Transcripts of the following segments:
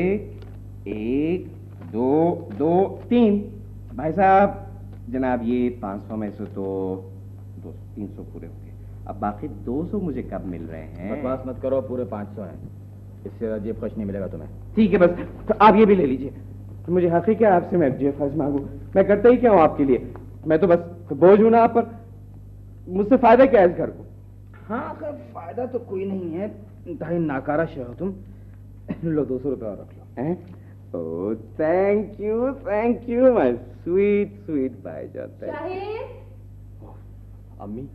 एक, दो, दो, तीन। भाई साहब, जनाब ये 500 में से तो 300 पूरे हो गए। अब बाकी 200 मुझे कब मिल रहे हैं? बकवास मत करो, पूरे 500 हैं। इससे जेब खर्च नहीं मिलेगा तुम्हें। ठीक है, बस तो आप ये भी ले लीजिए। तो मुझे हक है क्या आपसे मैं जेब खर्च मांगू? मैं करता ही क्या हूँ आपके लिए? मैं तो बस बोझ हूं ना आप पर। मुझसे फायदा क्या है इस घर को? हाँ, फायदा तो कोई नहीं है। इंतहाई नाकारा शय हो तुम। लो 200 रुपये और रख लो। Oh thank you my sweet sweet भाईजान। अम्मी,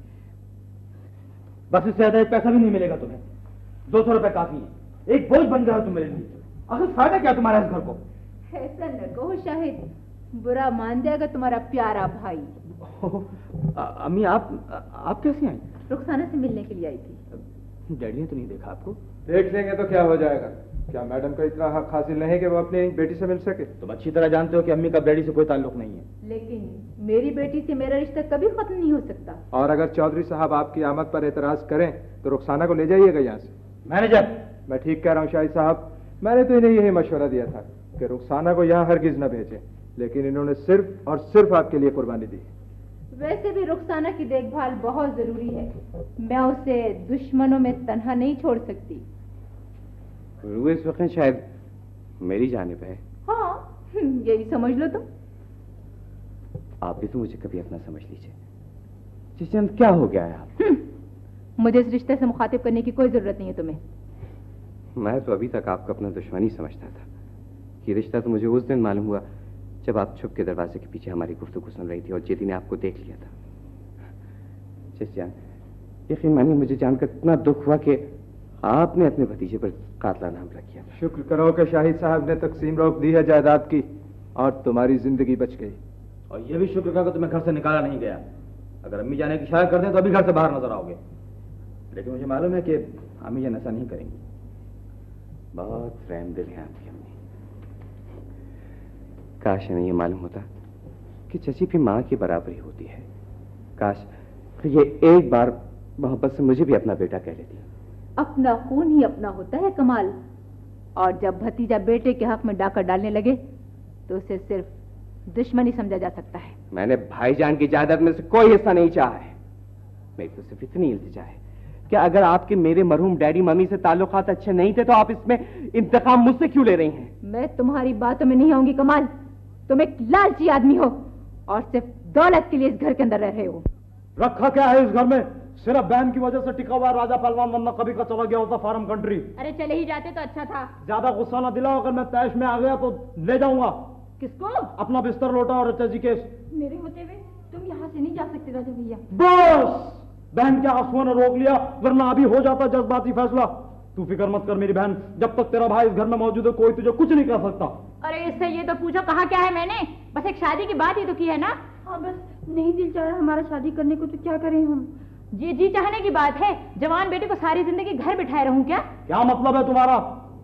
बस इससे ज्यादा एक पैसा भी नहीं मिलेगा तुम्हें। 200 रुपये काफी है। एक बोझ बन गया हो तुम मेरे लिए। आखिर फायदा क्या तुम्हारा इस घर को? ऐसा न कहो शाहिद, बुरा मान जाएगा तुम्हारा प्यारा भाई। अम्मी, आप कैसे आई? रुखसाना से मिलने के लिए आई थी। डैडी ने तो नहीं देखा आपको? देख लेंगे तो क्या हो जाएगा? क्या मैडम का इतना हक हासिल नहीं है कि वो अपनी बेटी से मिल सके? तुम अच्छी तरह जानते हो कि अम्मी का डैडी से कोई ताल्लुक नहीं है। लेकिन मेरी बेटी से मेरा रिश्ता कभी खत्म नहीं हो सकता। और अगर चौधरी साहब आपकी आमद पर एतराज करें तो रुखसाना को ले जाइएगा यहाँ से। मैनेजर, मैं ठीक कह रहा हूँ शाहिद साहब। मैंने तो इन्हें यही मशवरा दिया था कि रुखसाना को यहाँ हरगिज न भेजें, लेकिन इन्होंने सिर्फ और सिर्फ आपके लिए कुर्बानी दी। वैसे भी रुखसाना की देखभाल बहुत जरूरी है। मैं उसे दुश्मनों में तन्हा नहीं छोड़ सकती। वो इस वक्त शायद मेरी जानिब है। हाँ, यही समझ लो तुम। आप भी तो मुझे कभी अपना समझ लीजिए। जिसम क्या हो गया है आप? मुझे इस रिश्ते से मुखातिब करने की कोई जरूरत नहीं है तुम्हें। मैं तो अभी तक आपको अपना दुश्मन ही समझता था। ये रिश्ता तो मुझे उस दिन मालूम हुआ जब आप छुप के दरवाजे के पीछे हमारी गुफ्तगू सुन रही थी और जेदी ने आपको देख लिया था। जिसम, यकीन मानिए मुझे जानकर इतना दुख हुआ कि आपने अपने भतीजे पर कातला नाम रख दिया। शुक्र करो कि शाहिद साहब ने तकसीम रोक दी है जायदाद की और तुम्हारी जिंदगी बच गई। और ये भी शुक्र करो कि तुम्हें घर से निकाला नहीं गया। अगर अम्मी जाने की शायद कर दें तो अभी घर से बाहर नजर आओगे। लेकिन मुझे मालूम है कि अम्मी जान ऐसा नहीं करेंगी। बहुत रहमदिल है आपकी अम्मी। काश इन्हें ये मालूम होता कि चची भी माँ की बराबरी होती है। काश ये एक बार मोहब्बत से मुझे भी अपना बेटा कह लेती। अपना खून ही अपना होता है कमाल। और जब भतीजा बेटे के हक में डाका डालने लगे तो उसे सिर्फ दुश्मनी समझा जा सकता है। मैंने भाईजान की जायदाद में से कोई हिस्सा नहीं चाहा है। मेरी तो सिर्फ इतनी इल्तिजा है कि अगर आपके मेरे मरहूम डैडी मम्मी से ताल्लुकात अच्छे नहीं थे तो आप इसमें इंतकाम मुझसे क्यों ले रही हैं? मैं तुम्हारी बातों में नहीं आऊंगी कमाल। तुम एक लालची आदमी हो और सिर्फ दौलत के लिए इस घर के अंदर रह रहे हो। रखा क्या है इस घर में? सिर्फ बहन की वजह से टिका हुआ राजा पहलवान, वरना कभी का चला गया होता फॉरेन कंट्री। अरे चले ही जाते तो अच्छा था। ज्यादा गुस्सा ना दिलाओ। अगर मैं तैश में आ गया तो ले जाऊंगा। किसको? अपना बिस्तर लौटा और चाची केस। मेरे होते हुए तुम यहाँ से नहीं जा सकते राजा भैया। बस, बहन के आंसुओं ने रोक लिया, वरना अभी हो जाता जज्बाती फैसला। तू फिक्र मत कर मेरी बहन, जब तक तेरा भाई इस घर में मौजूद है कोई तुझे कुछ नहीं कर सकता। अरे इससे ये तो पूछो कहा क्या है मैंने? बस एक शादी की बात ही तो की है ना। हाँ, बस नहीं दिल चाह रहा हमारा शादी करने को, तो क्या करें हम? जी चाहने की बात है। जवान बेटे को सारी जिंदगी घर बिठाए रहूं क्या? क्या मतलब है तुम्हारा?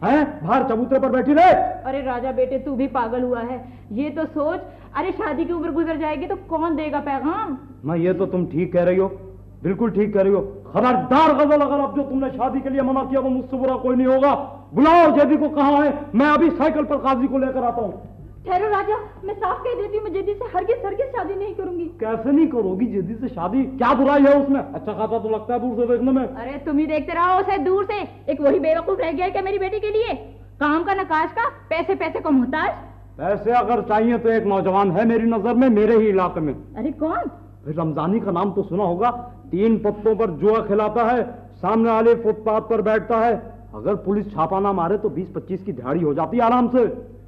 हैं? बाहर चबूतरे पर बैठी रहे? अरे राजा बेटे, तू भी पागल हुआ है। ये तो सोच, अरे शादी की उम्र गुजर जाएगी तो कौन देगा पैगाम? मैं ये तो तुम ठीक कह रही हो, बिल्कुल ठीक कह रही हो। खबरदार गजल, अगर अब जो तुमने शादी के लिए मना किया वो मुझसे बुरा कोई नहीं होगा। बुलाओ जेदी को। कहाँ है? मैं अभी साइकिल पर काजी को लेकर आता हूँ। ठहरो राजा, मैं साफ कह देती हूँ, मैं जेदी से हरगिज़ शादी नहीं करूंगी। कैसे नहीं करोगी जेदी से शादी? क्या बुराई है उसमें? अच्छा खासा तो लगता है दूर से देखने में। अरे तुम ही देखते रहो उसे दूर से। एक वही बेवकूफ रह गया क्या मेरी बेटी के लिए? काम का नकाश का, पैसे को मुहताज। पैसे अगर चाहिए तो एक नौजवान है मेरी नजर में, मेरे ही इलाके में। अरे कौन? रमजानी का नाम तो सुना होगा। 3 पत्तों पर जुआ खिलाता है, सामने वाले फुटपाथ पर बैठता है। अगर पुलिस छापा ना मारे तो 20-25 की दिहाड़ी हो जाती है आराम से।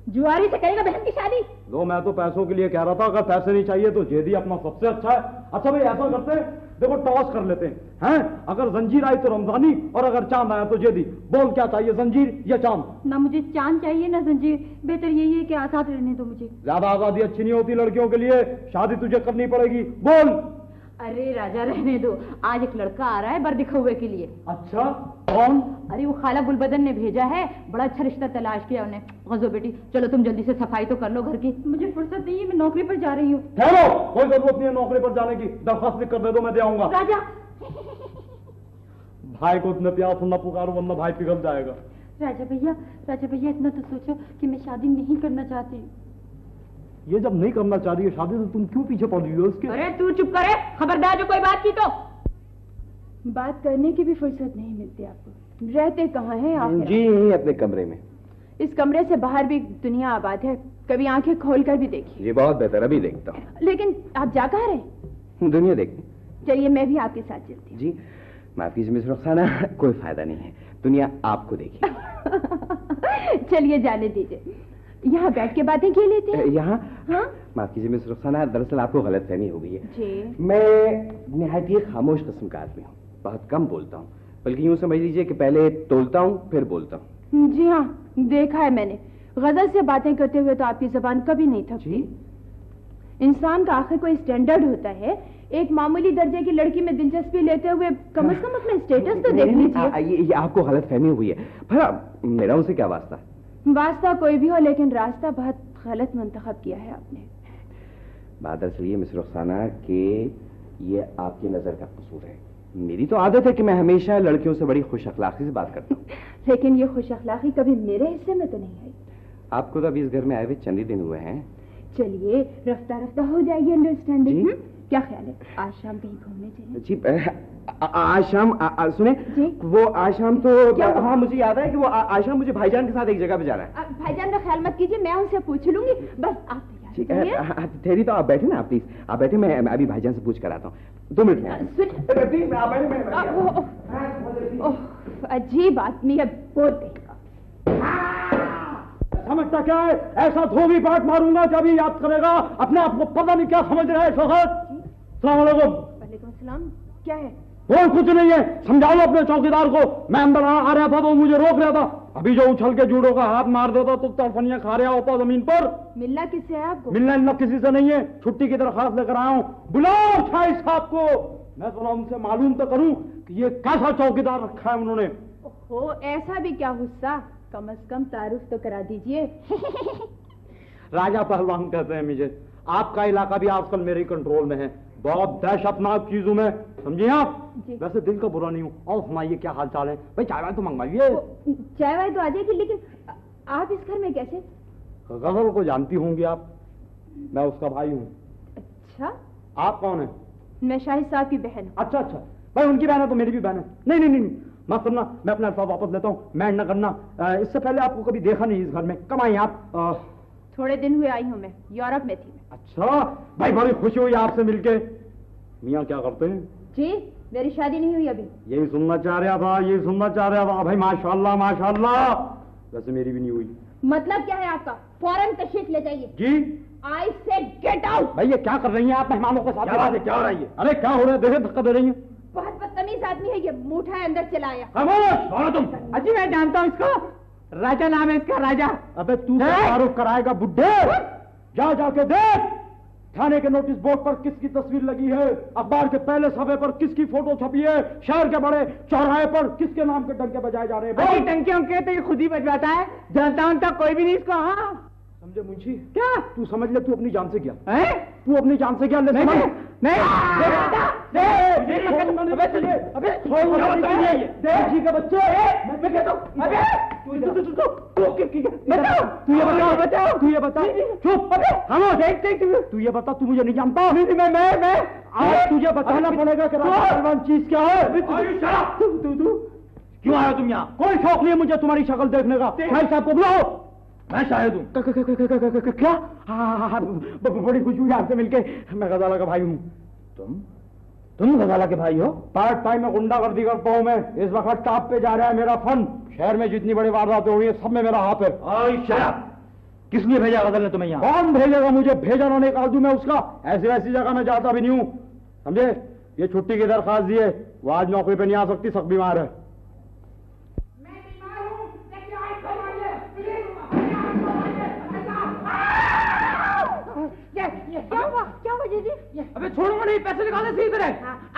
जुआरी से करेगा बहन की शादी? लो, मैं तो पैसों के लिए कह रहा था। अगर पैसे नहीं चाहिए तो जेदी अपना सबसे अच्छा है। अच्छा भाई, ऐसा करते हैं, देखो टॉस कर लेते हैं। अगर जंजीर आई तो रमजानी और अगर चांद आया तो जेदी। बोल क्या चाहिए, जंजीर या चांद? ना मुझे चांद चाहिए ना जंजीर। बेहतर यही है कि आजाद रहने दो मुझे। ज्यादा आजादी अच्छी नहीं होती लड़कियों के लिए। शादी तुझे करनी पड़ेगी। बोल। अरे राजा रहने दो, आज एक लड़का आ रहा है बरदिखौवे के लिए। अच्छा, कौन? अरे वो खाला गुलबदन ने भेजा है, बड़ा अच्छा रिश्ता तलाश किया उन्हें। गजो बेटी, चलो तुम जल्दी से सफाई तो कर लो घर की। मुझे फुर्सत नहीं है, मैं नौकरी पर जा रही हूँ। ठहरो, कोई जरूरत नहीं है नौकरी पर जाने की। दरखास्त लिख कर दे दो, मैं दे आऊंगा। राजा भाई को इतने प्यार से न पुकारो वरना भाई पिघल जाएगा। राजा भैया इतना तो सोचो कि मैं शादी नहीं करना चाहती। ये जब नहीं करना चाह रही है शादी तो तुम क्यों पीछे पड़ रही हो उसके? अरे तू चुप करे, खबरदार जो कोई बात की तो। बात करने की भी फुर्सत नहीं मिलती आपको। रहते कहाँ हैं आप? जी यहीं अपने कमरे में। इस कमरे से बाहर भी दुनिया आबाद है, कभी आंखें खोलकर भी देखिए। जी बहुत बेहतर, अभी देखता हूँ। लेकिन आप जा कहाँ रहे? दुनिया देखने। चलिए मैं भी आपके साथ चलती हूँ। जी माफ कीजिए मिस रुखसाना, कोई फायदा नहीं है, दुनिया आपको देखिए। चलिए जाने दीजिए, यहाँ बैठ के बातें किए लेते हैं। यहाँ? हाँ? माफ कीजिए मिस रुखसाना, दरअसल आपको गलतफहमी हो गई है। जी। मैं निहायत ही खामोश किस्म का आदमी हूँ, बहुत कम बोलता हूँ, बल्कि यूँ समझ लीजिए कि पहले तोलता हूँ फिर बोलता हूँ। जी हाँ, देखा है मैंने। गजल से बातें करते हुए तो आपकी जबान कभी नहीं थकती। इंसान का आखिर कोई स्टैंडर्ड होता है। एक मामूली दर्जे की लड़की में दिलचस्पी लेते हुए कम से कम अपना स्टेटस तो देख लीजिए। ये आपको गलतफहमी हुई है। भला मेरा उनसे क्या वास्ता? वास्ता कोई भी हो, लेकिन रास्ता बहुत गलत मंतखब किया है आपने। बात दरअसल ये मिस रुखसाना कि ये आपकी नजर का कसूर है। मेरी तो आदत है कि मैं हमेशा लड़कियों से बड़ी खुश अखलाकी से बात करता हूँ। लेकिन ये खुश अखलाकी कभी मेरे हिस्से में तो नहीं आई। आपको तो अभी इस घर में आए हुए चंद ही दिन हुए हैं। चलिए रफ्ता रफ्ता हो जाएगी अंडरस्टैंडिंग। क्या ख्याल है, आज शाम कहीं घूमने चलें? जी आज शाम सुने जी? वो आज शाम तो क्या? हाँ मुझे याद है कि वो आज शाम मुझे भाईजान के साथ एक जगह पे जाना है। भाईजान का ख्याल मत कीजिए, मैं उनसे पूछ लूंगी। बस आप ठीक तैयार है, ठहरी तो आप बैठे ना, आप प्लीज आप बैठे, मैं अभी भाईजान से पूछ कर आता हूँ। 2 मिनट में प्लीज आप बैठे। अजीब आदमी है, बोलते समझता क्या है? ऐसा धोबी पाट मारूंगा कि अभी याद करेगा। अपने आप को पता नहीं क्या समझ रहा है। शौकत, सलाम अलैकुम। वालेकुम सलाम। क्या है? वो कुछ नहीं है, समझाओ अपने चौकीदार को। मैं अंदर आ रहा था तो मुझे रोक रहा था। अभी जो उछल के जूडो का हाथ मार देता तो तड़फनियां खा रहा होता जमीन पर। मिलना किससे है आपको? मिलना किसी से नहीं है, छुट्टी की दरखास्त लेकर आया हूँ। बुलाओ शाही साहब को, मैं थोड़ा उनसे मालूम तो करूं कि ये कैसा चौकीदार रखा है उन्होंने। ओहो, ऐसा भी क्या गुस्सा? कम से कम तारुफ तो करा दीजिए। राजा पहलवान कहते हैं मुझे। आपका इलाका भी आजकल मेरे कंट्रोल में है, बहुत दहशतनाक चीजों में, समझिए आप। वैसे दिल का बुरा नहीं हूँ। और सुनाइए क्या हाल चाल है? भाई चाय वाय तो मंगवाइए। चाय वाय तो आ जाएगी, लेकिन आप इस घर में कैसे? गजल को जानती होंगी आप, मैं उसका भाई हूँ। अच्छा, आप कौन है? मैं शाहिद साहब की बहन हूँ। अच्छा अच्छा, भाई उनकी बहन है तो मेरी भी बहन है। नहीं नहीं नहीं, माफ करना, मैं अपना अल्फाज वापस लेता हूँ। मैं न करना, इससे पहले आपको कभी देखा नहीं इस घर में। कब आई आप? थोड़े दिन हुए आई हूँ मैं, यूरोप में थी। अच्छा भाई, बड़ी खुशी हुई आपसे मिलके। मियाँ क्या करते हैं? जी, मेरी शादी नहीं हुई अभी। यही सुनना चाह रहा था, यही सुनना चाह रहा था भाई। माशाल्लाह माशाल्लाह। वैसे मेरी भी नहीं हुई। मतलब क्या है आपका? फौरन तशरीफ ले जाइए। जी। आई से गेट आउट। भाई ये क्या कर रही हैं आप मेहमानों के साथ? क्या हो रहा है? अरे क्या हो रहा है? देखे धक्का दे रही हैं। बहुत बदतमीज आदमी है ये, मुठा अंदर चलाया। खामोश, कौन हो तुम? अजी मैं जानता हूँ इसको, राजा नाम है इसका, राजा। अबे तू तारुफ कराएगा बुड्ढे? जा जाके देख थाने के नोटिस बोर्ड पर किसकी तस्वीर लगी है, अखबार के पहले सफे पर किसकी फोटो छपी है, शहर के बड़े चौराहे पर किसके नाम के डंके बजाए जा रहे हैं। अजी टंकियों के तो ये खुद ही बजवाता है, जानता हूँ तो कोई भी नहीं इसको। हाँ समझे मुंशी? क्या? तू समझ ले, तू अपनी जान से क्या है? तू अपनी जान से क्या ले? नहीं जी के बच्चे, मैं कहता हूँ तू ये बता, चुप, तू ये बता, तू मुझे नहीं जानता। मैं आज तुझे बताना पड़ेगा कि पहलवान चीज क्या है। तू क्यों आया तुम यहाँ? कोई शौक नहीं है मुझे तुम्हारी शक्ल देखने का। भाई साहब को बुलाओ। मैं शायद हूँ। क्या? हाँ, बड़ी खुशी हुई आपसे मिलके। मैं गजाला का भाई हूँ। तुम गजाला के भाई हो? पार्ट टाइम में गुंडागर्दी करता हूँ मैं। इस वक्त टॉप पे जा रहा है मेरा फन। शहर में जितनी बड़ी वारदातें हो रही है सब में मेरा हाथ है। किस लिए भेजा गजल ने तुम्हें यहाँ? कौन भेजेगा मुझे? भेजा ना निकाल दूं मैं उसका। ऐसी वैसी जगह में जाता भी नहीं हूँ, समझे? ये छुट्टी की दरखास्त दी है, वो आज नौकरी पे नहीं आ सकती, सख्त बीमार है। क्या हुआ जीजी? अबे छोड़ूंगा नहीं, पैसे निकाले सीधे तरह।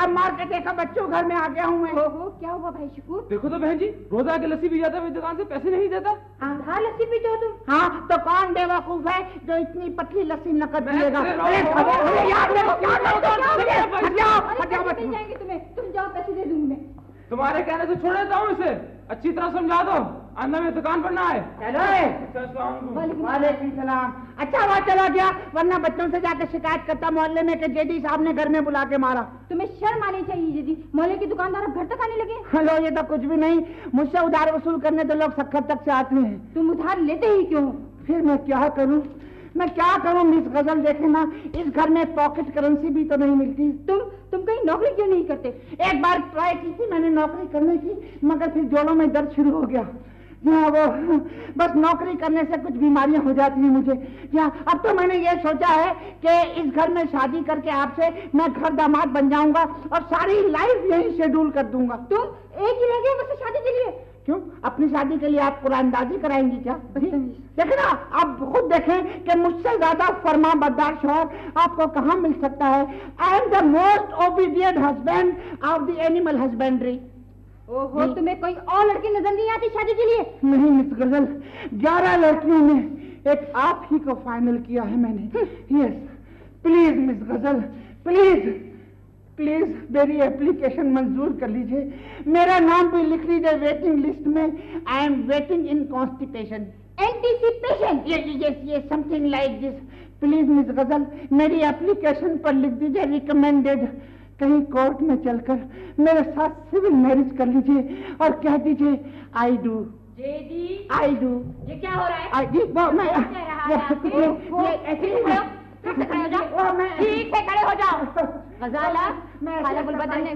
अब मार के देखा बच्चों, घर में आ गया हूँ मैं। ओहो, क्या हुआ भाई शकूर? देखो तो बहन जी, रोजा के लस्सी भी जाता है दुकान से, पैसे नहीं देता। आधा लस्सी पीते हो तुम? हाँ तो कौन बेवकूफ है जो इतनी पतली लस्सी नकद पिएगा? तुम्हें, तुम जाओ, पैसे दे दूंगी मैं। तुम्हारे कहने से छोड़ देता हूँ इसे, अच्छी तरह समझा दो। अंदर में दुकान पर ना आए। चलो वालेकुम सलाम। अच्छा हुआ चला गया, वरना बच्चों से जाकर शिकायत करता मोहल्ले में कि जेडी साहब ने घर में बुला के मारा। तुम्हें शर्म आनी चाहिए जेडी, मोहल्ले के दुकानदार अब घर तक आने लगे। हेलो, ये तो कुछ भी नहीं, मुझसे उधार वसूल करने तो लोग सखर तक से आते हैं। तुम उधार लेते ही क्यों? फिर मैं क्या करूं मिस गजल, देखे ना इस घर में पॉकेट करेंसी भी तो नहीं मिलती। तुम कहीं नौकरी क्यों नहीं करते? एक बार ट्राई की थी मैंने नौकरी करने की, मगर फिर जोड़ों में दर्द शुरू हो गया। हाँ, वो बस नौकरी करने से कुछ बीमारियां हो जाती हैं मुझे। हाँ, अब तो मैंने ये सोचा है कि इस घर में शादी करके आपसे मैं घर दामाद बन जाऊंगा और सारी लाइफ यही शेड्यूल कर दूंगा। तुम एक ही रह गए मुझसे शादी के लिए? क्यों, अपनी शादी के लिए आप कुरानदाजी कराएंगी क्या? देखे ना, आप खुद देखें कि मुझसे ज्यादा फर्मा बरदार शौहर आपको कहाँ मिल सकता है। I am the most obedient husband of the animal husbandry. ओहो, तुम्हें कोई और लड़की नजर नहीं आती शादी के लिए? नहीं मिस गजल, 11 लड़कियों में एक आप ही को फाइनल किया है मैंने। यस, प्लीज मिस गजल, प्लीज मेरी एप्लीकेशन मंजूर कर लीजिए। मेरा नाम भी लिख लीजिए वेटिंग लिस्ट में। I am waiting in constipation. Anticipation? ये something like this. Please miss Ghazal, मेरी एप्लीकेशन पर लिख दीजिए रिकमेंडेड। कहीं कोर्ट में चलकर मेरे साथ सिविल मैरिज कर लीजिए और कह दीजिए आई डू। I do. ये क्या हो रहा है? I D. वो मैं ठीक से खड़े हो जाओ। गजाला, खाला गुलबदन ने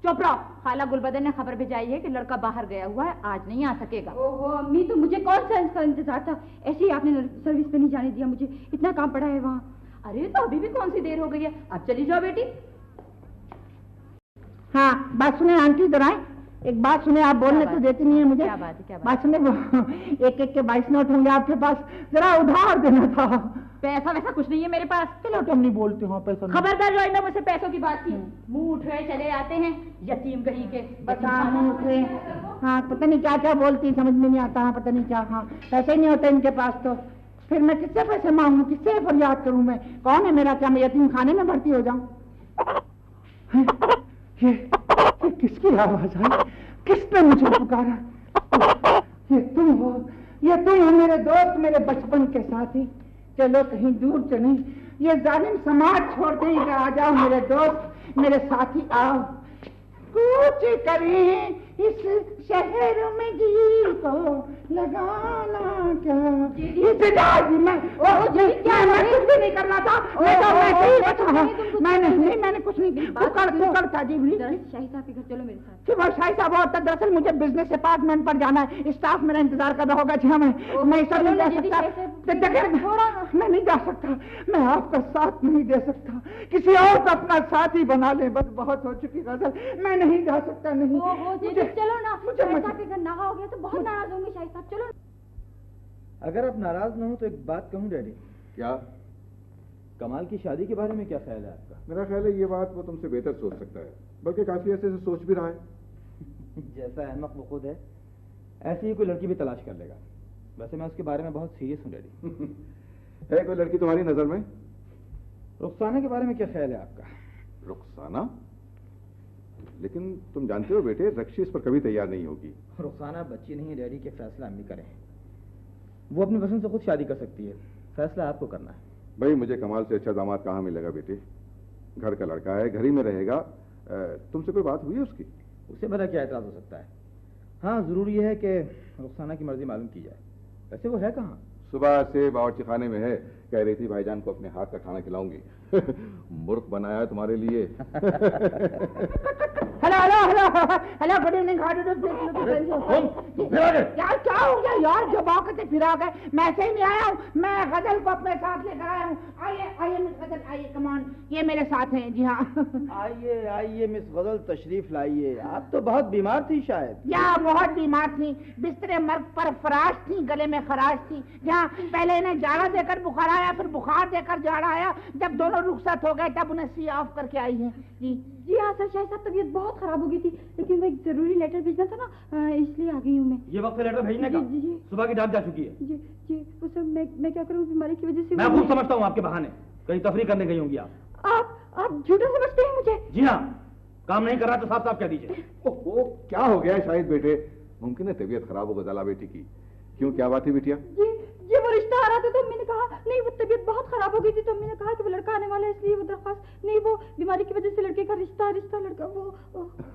चुप रहो। खाला गुलबदन ने खबर भिजाई है कि लड़का बाहर गया हुआ है, आज नहीं आ सकेगा। ओहो अम्मी, तो मुझे कौन सा इसका इंतजार था? ऐसे ही आपने सर्विस पे नहीं जाने दिया मुझे, इतना काम पड़ा है वहाँ। अरे तो अभी भी कौन सी देर हो गई है, अब चली जाओ बेटी। हाँ, बात सुने आंटी, जरा एक बात सुने। आप बोलने तो देती नहीं है मुझे। क्या बात है? क्या बात सुने, एक एक के 22 नोट होंगे आपके पास, जरा उधार देना था। पैसा वैसा कुछ नहीं है मेरे पास। चलो तुम नहीं बोलते हो पैसा। खबरदार जो आइंदा मुझसे पैसों की बात की। मुंह उठे चले आते हैं यतीम कहीं के। हाँ, पता नहीं क्या क्या बोलती, समझ में नहीं आता। हाँ, पता नहीं क्या। हाँ, पैसे नहीं होते इनके पास तो फिर मैं किससे पैसे मांगू, किससे फरियाद करूं? मैं कौन है मेरा? क्या मैं यतीम खाने में भर्ती हो जाऊं? ये किसकी आवाज है? किसने मुझे पुकारा? ये तुम हो मेरे दोस्त, मेरे बचपन के साथी। चलो कहीं दूर चलें, ये जालिम समाज छोड़ देगा। आ जाओ मेरे दोस्त, मेरे साथी, आओ। कुछ करें इस शहर में जी को लगाना क्या? मैं कुछ भी नहीं करना था। मैंने कुछ नहीं। शाही साहब के घर चलो मेरे साथ। कि वो शाही साहब और दरअसल मुझे बिजनेस अपार्टमेंट पर जाना है, स्टाफ मेरा इंतजार कर रहा होगा। जी हाँ, मैं सब नहीं जा सकता। मैं नहीं जा सकता, मैं आपका साथ नहीं दे सकता। किसी और को अपना साथी बना ले, बस बहुत हो चुकी गजल। मैं नहीं जा सकता। नहीं चलो ना, शाही साहब के घर नागा हो गया तो बहुत नाराज होंगे शाही साहब। चलो। अगर आप नाराज ना हो तो एक बात कहूँ डैडी। क्या? कमाल की शादी के बारे में क्या ख्याल है आपका? मेरा ख्याल है ये बात वो तुमसे बेहतर सोच सकता है, बल्कि काफी ऐसे से सोच भी रहा है। जैसा अहमक वो खुद है, ऐसी ही कोई लड़की भी तलाश कर लेगा। वैसे मैं उसके बारे में बहुत सीरियस हूँ डैडी। है कोई लड़की तुम्हारी नजर में? रुखसाना के बारे में क्या ख्याल है आपका? रुखसाना? लेकिन तुम जानते हो बेटे, रक्षी इस पर कभी तैयार नहीं होगी। रुखसाना बच्ची नहीं है डैडी, के फैसला अम्मी करें। वो अपनी पसंद से खुद शादी कर सकती है, फैसला आपको करना है। भाई, मुझे कमाल से अच्छा दामाद कहाँ मिलेगा बेटे? घर का लड़का है, घर ही में रहेगा। तुमसे कोई बात हुई है उसकी? उससे मेरा क्या एतराज हो सकता है? हाँ, जरूरी है कि रुखसाना की मर्जी मालूम की जाए। वैसे वो है कहाँ? सुबह से बावर्ची खाने में है, कह रही थी भाईजान को अपने हाथ का खाना खिलाऊंगी। मुर्ख बनाया है तुम्हारे लिए। Hello, good evening. यार क्या हो गया यार, जब आकर फिर आ गए। मैं ऐसे ही नहीं आया हूँ, मैं गजल को अपने साथ लेकर आया हूँ। आइए मिस गजल, आइए, कम ऑन। ये मेरे साथ हैं। जी हाँ। आइए मिस गजल, तशरीफ लाइए। आप तो बहुत बीमार थी शायद। या बहुत बीमार थी, बिस्तरे मर्ग पर फराश थी, गले में खराश थी। जहाँ पहले इन्हें जाड़ा देकर बुखार आया, फिर बुखार देकर जाड़ा आया। जब दोनों रुखसत हो गए तब उन्हें सी ऑफ करके आई है। जी हाँ सर, शाही साहब तबीयत बहुत खराब हो गई थी, लेकिन वो एक जरूरी लेटर भेजना था ना, इसलिए आ गई हूँ मैं। ये वक्त लेटर भेजने का? जी। सुबह की डांट जा चुकी है। जी वो सर, मैं क्या करूँ, बीमारी की वजह से। मैं खूब समझता हूँ आपके बहाने, कहीं तफरी करने गई होंगी आप झूठा समझते हैं मुझे? जी हाँ, काम नहीं कर रहा तो साफ साफ कह दीजिए। ओहो, क्या हो गया शायद बेटे? मुमकिन है तबीयत खराब हो गजाला बेटी की। क्यों, क्या बात है बिटिया? ये वो रिश्ता आ रहा था तो मैंने कहा नहीं, वो तबीयत बहुत खराब हो गई थी तो मैंने कहा कि वो लड़का आने वाला है इसलिए वो दरख्वास्त नहीं, वो बीमारी की वजह से लड़के का रिश्ता लड़का वो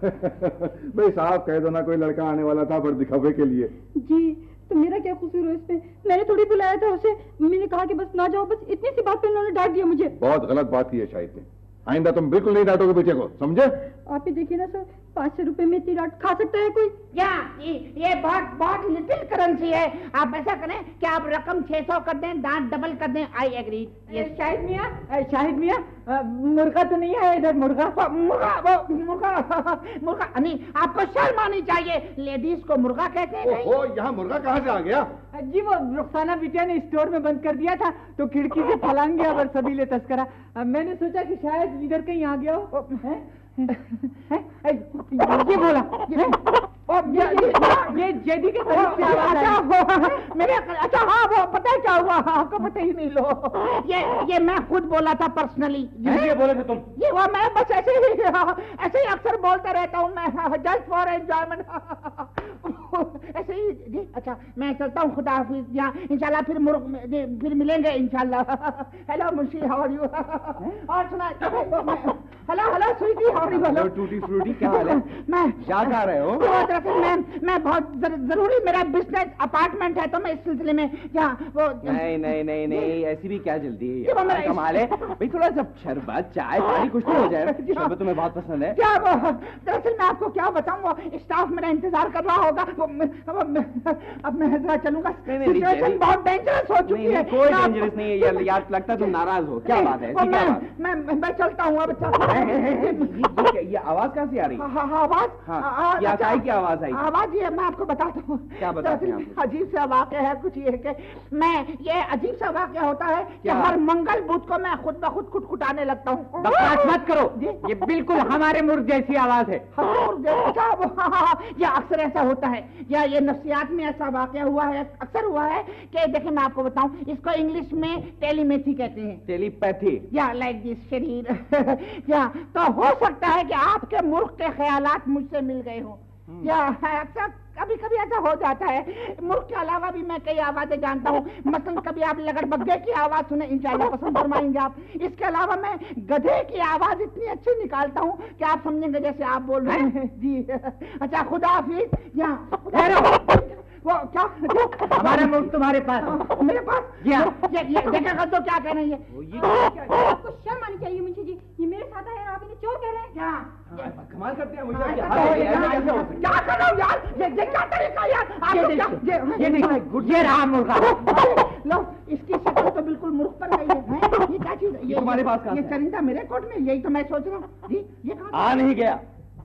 भाई साहब कह दो ना कोई लड़का आने वाला था पर दिखावे के लिए। जी, तो मेरा क्या कसूर है इसमें? मैंने थोड़ी बुलाया था उसे, मैंने कहा कि बस ना जाओ, बस इतनी सी बात पे उन्होंने डांट दिया मुझे। बहुत गलत बात की है शाहिद ने, आइंदा तुम बिल्कुल नहीं डांटोगे बच्चे को, समझे? आप ही देखिए ना सर, 500 रुपए में इतनी डांट खा सकता है कोई? ये बहुत लिटिल करेंसी है। आप ऐसा करें कि आप रकम 600 कर दें, डांट डबल कर दें। I agree. ये शाहिद मियाँ मुर्गा तो नहीं है इधर? मुर्गा नहीं, आपको शर्म आनी चाहिए, लेडीज को मुर्गा कहते हैं। ओहो, यहाँ मुर्गा कहाँ से आ गया? जी वो रुखसाना बिटिया ने स्टोर में बंद कर दिया था तो खिड़की से फलांग गया और सभी ले तस्करा। मैंने सोचा कि शायद इधर कहीं आ गया हो। ये बोला ये जेडी के करीब से आवाज आई। मेरे अच्छा हाँ, वो पता है क्या हुआ? आपको पता ही नहीं। लो ये मैं खुद बोला था पर्सनली। ये बोले थे तुम? ये वो मैं बस ऐसे ही अक्सर बोलता रहता हूँ मैं, जस्ट फॉर एंजॉयमेंट। ऐसे ही जी। अच्छा मैं चलता हूँ, खुदा हाफिज। यहाँ इंशाल्लाह फिर मिलेंगे इंशाल्लाह। Hello Munshi, how are you? और सुना, hello sweetie, how are you? Hello tutti frutti, क्या हाल है? मैं याद आ रहे हो? मैं बहुत जरूरी मेरा बिजनेस अपार्टमेंट है तो मैं इस सिलसिले में यहाँ वो नहीं, ऐसी भी क्या जल्दी है? कमाल है भाई, थोड़ा सा शरबत चाय पानी कुछ तो हो जाए। शरबत तुम्हें बहुत पसंद है क्या? दरअसल मैं आपको क्या बताऊँ, वो स्टाफ मेरा इंतजार कर रहा होगा। अब मैं जरा चलूंगा, सिचुएशन बहुत डेंजरस हो चुकी है। कोई डेंजरस नहीं है यार, लगता तुम नाराज हो। क्या बात है? मैं चलता हूँ अब। ये आवाज कहाँ से आ रही है? आवाज की आवाज आई? आवाज ये मैं आपको बताता हूँ। क्या बताते हैं? अजीब सा वाक़या है कुछ ये कि ये अजीब सा वाक़या होता है कि हर मंगल बुध को मैं खुद ब खुद कुटकुटाने लगता हूँ। बकवास मत करो, ये बिल्कुल हमारे मुर्ग जैसी आवाज है। ये अक्सर ऐसा होता है, या ये नफ्सियात में ऐसा वाक़या हुआ है, अक्सर हुआ है कि देखिए मैं आपको बताऊं, इसको इंग्लिश में टेलीमेथी कहते हैं। टेलीपैथी? या लाइक दिस शरीर। या तो हो सकता है कि आपके मुल्क के ख्यालात मुझसे मिल गए हो, या अक्सर कभी कभी ऐसा हो जाता है। मुल्क के अलावा भी मैं कई आवाजें जानता हूँ। मसलन कभी आप लगड़बग्गे की आवाज सुने, इंशाल्लाह पसंद फरमाएंगे आप। इसके अलावा मैं गधे की आवाज इतनी अच्छी निकालता हूँ कि आप समझेंगे जैसे आप बोल रहे हैं जी। अच्छा खुदा हाफिज। वो क्या हमारा मुल्क तुम्हारे पास? मेरे पास? ये देखेगा तो क्या कह रही है? आपको शर्म आनी चाहिए मुंशी जी, ये मेरे साथ है आप इन्हें चोर कह रहे हैं? क्या कमाल करते हैं मुझे। क्या कर रहा हूँ यार? ये क्या तरीका यार? ये रहा मुर्गा। लो इसकी शक्ल तो बिल्कुल मुर्ग पर गई है। ये क्या चीज? ये तुम्हारे पास कहाँ? ये चरिंदा मेरे कोट में, यही तो मैं सोच रहा हूँ जी। ये कहाँ आ नहीं गया,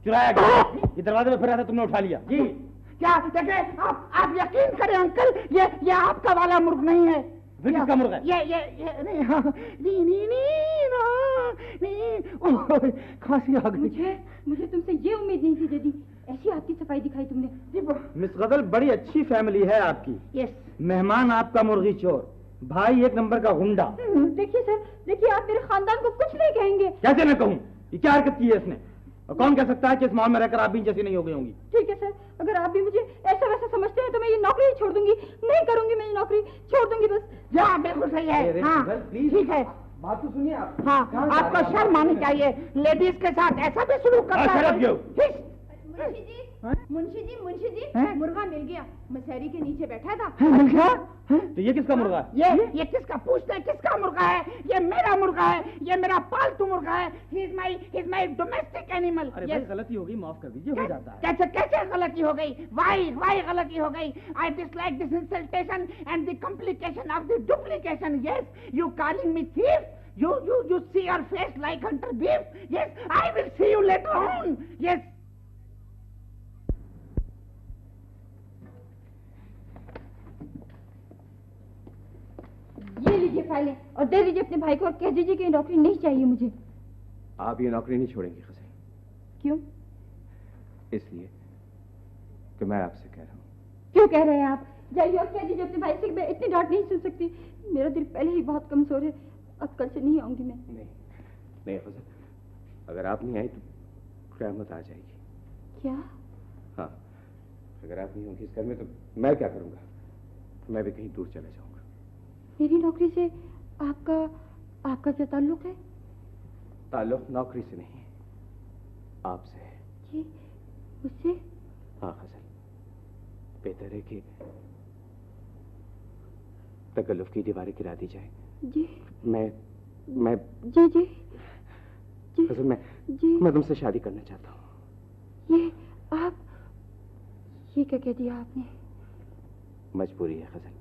चुराया गया। ये दरवाजे में फिर आता तुमने उठा लिया जी। क्या देखे आप यकीन करें अंकल, ये आपका वाला मुर्ग नहीं है। फिर किसका मुर्गा है? खांसी आ गई। मुझे तुमसे ये उम्मीद नहीं थी जेडी, ऐसी आपकी सफाई दिखाई तुमने। मिस गजल बड़ी अच्छी फैमिली है आपकी। यस। मेहमान आपका मुर्गी चोर, भाई एक नंबर का गुंडा। देखिए सर, देखिए आप मेरे खानदान को कुछ नहीं कहेंगे। कैसे मैं कहूँ? ये क्या हरकत की है इसने? और कौन कह सकता है कि इस माहौल में रहकर आप भी जैसी नहीं हो गई होंगी? ठीक है सर, अगर आप भी मुझे ऐसा वैसा समझते हैं तो मैं ये नौकरी ही छोड़ दूंगी। नहीं करूंगी मैं ये नौकरी, छोड़ दूंगी बस। हाँ बिल्कुल सही है। हाँ ठीक है, बात तो सुनिए आप। हाँ आपको शर्म आनी चाहिए, लेडीज के साथ ऐसा भी शुरू करता है। मुंशी जी मुर्गा मिल गया, मशहरी के नीचे बैठा था। मिल गया? तो ये किसका मुर्गा है? ये किसका? पूछते हैं किसका मुर्गा है? ये मेरा मुर्गा है, ये मेरा पालतू मुर्गा है। He is my domestic animal. अरे भाई गलती हो गई, माफ कर दीजिए, हो जाता है। कैसे गलती हो गई? वाई गलती हो गई? I dislike this इंसल्टेशन and the complication of the duplication. Yes you calling me thief, you see your face like hunter beef. Yes, I will see you later on. Yes. ये लीजिए फाइलें और दे दीजिए अपने भाई को और कह दीजिए कि ये नौकरी नहीं चाहिए मुझे। आप ये नौकरी नहीं छोड़ेंगी खज़ाई? क्यों? इसलिए कि मैं आपसे कह रहा हूँ। क्यों कह रहे हैं आप? जाइए और कह दीजिए अपने भाई से, मैं इतनी डांट नहीं सुन सकती। मेरा दिल पहले ही बहुत कमजोर है, अब कल से नहीं आऊंगी मैं। नहीं खज़ाई, अगर आप नहीं आई तो क़यामत आ जाएगी। क्या? हाँ, अगर आप नहीं होंगी इस घर में तो मैं क्या करूंगा? मैं भी कहीं दूर चला जाऊंगा। मेरी नौकरी से आपका क्या ताल्लुक है? ताल्लुक नौकरी से नहीं, आपसे है। जी, मुझसे? हाँ गजल, बेहतर है कि तकल्लुफ की दीवारें गिरा दी जाए। जी। मैं जी जी जी गजल, जी मैं तुमसे शादी करना चाहता हूँ। ये क्या कह दिया आपने? मजबूरी है गजल।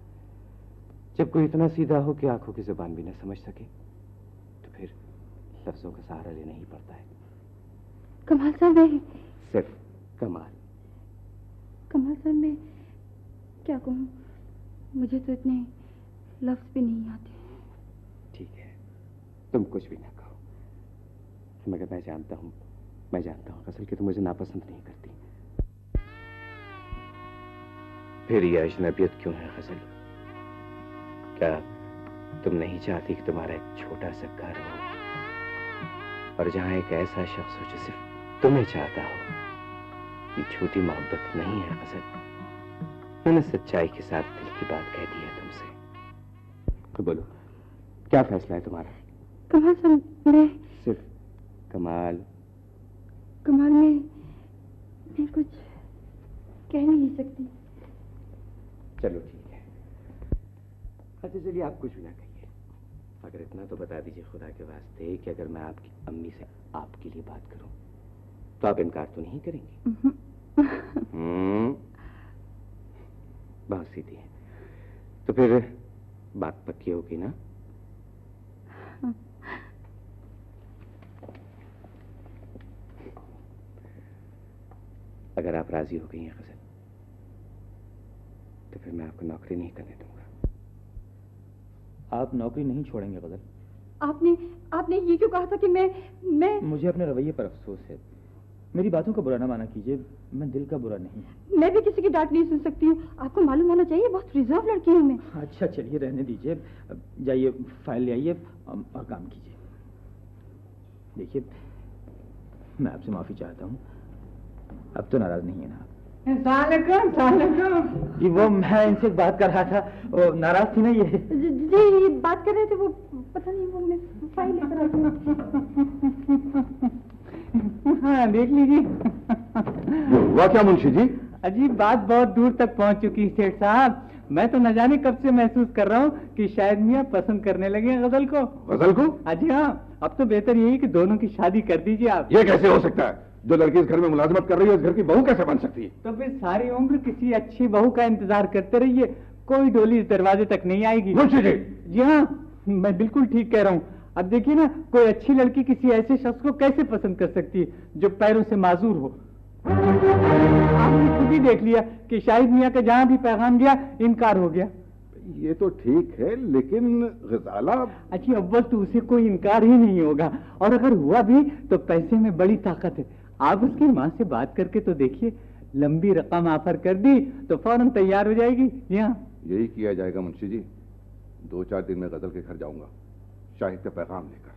जब कोई इतना सीधा हो कि आंखों की जुबान भी न समझ सके तो फिर लफ्जों का सहारा लेना ही पड़ता है। कमाल साहब, मैं सिर्फ कमाल साहब, मैं क्या कहूँ? मुझे तो इतने लफ्ज भी नहीं आते। ठीक है, तुम कुछ भी ना कहो, मगर मैं जानता हूँ गजल कि तुम मुझे नापसंद नहीं करती। फिर यह अजनबियत क्यों है गजल? क्या तुम नहीं चाहती कि तुम्हारा एक छोटा सा घर हो और जहां एक ऐसा शख्स हो जो सिर्फ तुम्हें चाहता हो? ये झूठी मोहब्बत नहीं है गजल, मैंने सच्चाई के साथ दिल की बात कह दी है तुमसे। तो बोलो, क्या फैसला है तुम्हारा? कमाल साहब, मैं सिर्फ कमाल में कुछ कह नहीं सकती। चलो ठीक है। अच्छा चलिए, आप कुछ भी ना कहिए, अगर इतना तो बता दीजिए खुदा के वास्ते कि अगर मैं आपकी अम्मी से आपके लिए बात करूं तो आप इनकार तो नहीं करेंगे? बहुत सीधी है। तो फिर बात पक्की होगी ना? अगर आप राजी हो गई हैं गजल तो फिर मैं आपको नौकरी नहीं करने दूंगा। आप नौकरी नहीं छोड़ेंगे गजल? आपने ये क्यों कहा था कि मैं मुझे अपने रवैये पर अफसोस है। मेरी बातों का बुरा ना माना कीजिए, मैं दिल का बुरा नहीं। मैं भी किसी की डांट नहीं सुन सकती हूँ, आपको मालूम होना चाहिए, बहुत रिजर्व लड़की हूँ मैं। अच्छा चलिए, रहने दीजिए, जाइए फाइल ले आइए और काम कीजिए। देखिए, मैं आपसे माफी चाहता हूँ, अब तो नाराज नहीं है ना? जी वो मैं इनसे बात कर रहा था, वो नाराज थी ना ये? जी बात कर रहे थे, वो पता नहीं, वो मैं फाइल लेकर आई हूँ। हाँ देख लीजिए। हुआ क्या मुंशी जी? अजीब बात बहुत दूर तक पहुंच चुकी सेठ साहब। मैं तो न जाने कब से महसूस कर रहा हूँ कि शायद मियाँ पसंद करने लगे हैं गजल को। गजल को? अजी हाँ, अब तो बेहतर यही कि दोनों की शादी कर दीजिए आप। ये कैसे हो सकता है? जो लड़की इस घर में मुलाजमत कर रही है, इस घर की बहू कैसे बन सकती है? तो फिर सारी उम्र किसी अच्छी बहू का इंतजार करते रहिए, कोई डोली इस दरवाजे तक नहीं आएगी। मुंशी जी! जी हाँ, मैं बिल्कुल ठीक कह रहा हूँ। अब देखिए ना, कोई अच्छी लड़की किसी ऐसे शख्स को कैसे पसंद कर सकती है जो पैरों से माजूर हो। आपने खुद ही देख लिया कि शाहिद मियाँ का जहाँ भी पैगाम गया इनकार हो गया। ये तो ठीक है, लेकिन गजाला। अच्छी अव्वल तो उसे कोई इनकार ही नहीं होगा, और अगर हुआ भी तो पैसे में बड़ी ताकत है। आप उसकी माँ से बात करके तो देखिए, लंबी रकम ऑफर कर दी तो फौरन तैयार हो जाएगी। यहाँ यही किया जाएगा मुंशी जी। 2-4 दिन में गजल के घर जाऊंगा शाहिद का पैगाम लेकर।